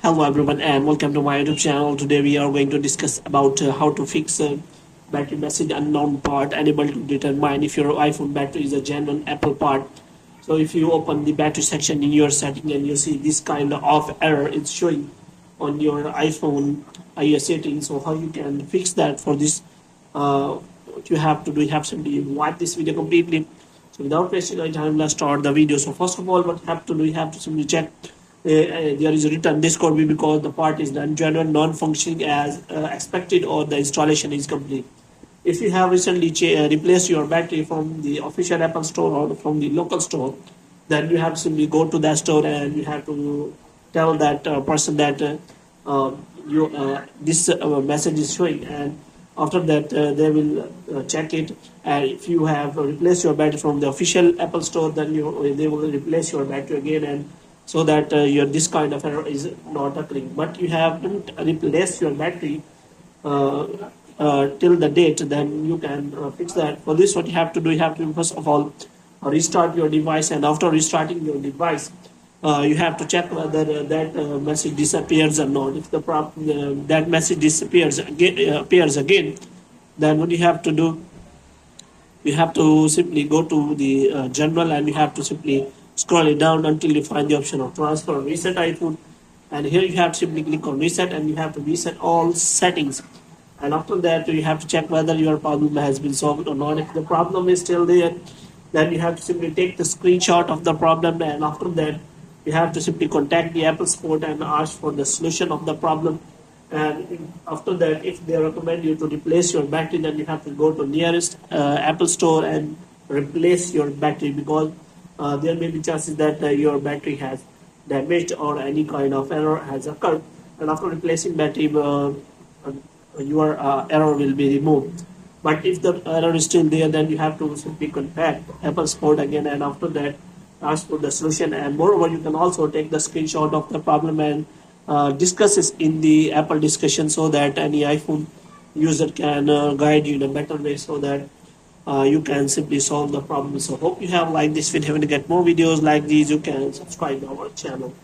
Hello everyone and welcome to my YouTube channel. Today we are going to discuss about how to fix battery message unknown part, unable to determine if your iPhone battery is a genuine Apple part. So if you open the battery section in your setting and you see this kind of error it's showing on your iPhone iOS settings, so how you can fix that. For this, what you have to do, you have simply watch this video completely. So without wasting any time, let's start the video. So first of all, what you have to do, you have to simply check there is a written this could be because the part is non-genuine, non-functioning as expected, or the installation is complete. If you have recently replaced your battery from the official Apple store or from the local store, then you have to simply go to that store and you have to tell that person that this message is showing, and after that they will check it, and if you have replaced your battery from the official Apple store, then they will replace your battery again, and so that your this kind of error is not occurring. But you haven't replaced your battery till the date, then you can fix that. For this, what you have to do, you have to first of all restart your device, and after restarting your device, you have to check whether that message disappears or not. If that message disappears again, appears again, then what you have to do, you have to simply go to the general, and you have to simply scroll it down until you find the option of transfer or reset iPhone, and here you have to simply click on reset, and you have to reset all settings, and after that you have to check whether your problem has been solved or not. If the problem is still there, then you have to simply take the screenshot of the problem, and after that you have to simply contact the Apple support and ask for the solution of the problem. And after that, if they recommend you to replace your battery, then you have to go to nearest Apple store and replace your battery, because there may be chances that your battery has damaged or any kind of error has occurred, and after replacing battery your error will be removed. But if the error is still there, then you have to simply contact Apple support again, and after that ask for the solution. And moreover, you can also take the screenshot of the problem and discuss it in the Apple discussion, so that any iPhone user can guide you in a better way, so that you can simply solve the problem. So hope you have liked this video. If you want to get more videos like these, you can subscribe to our channel.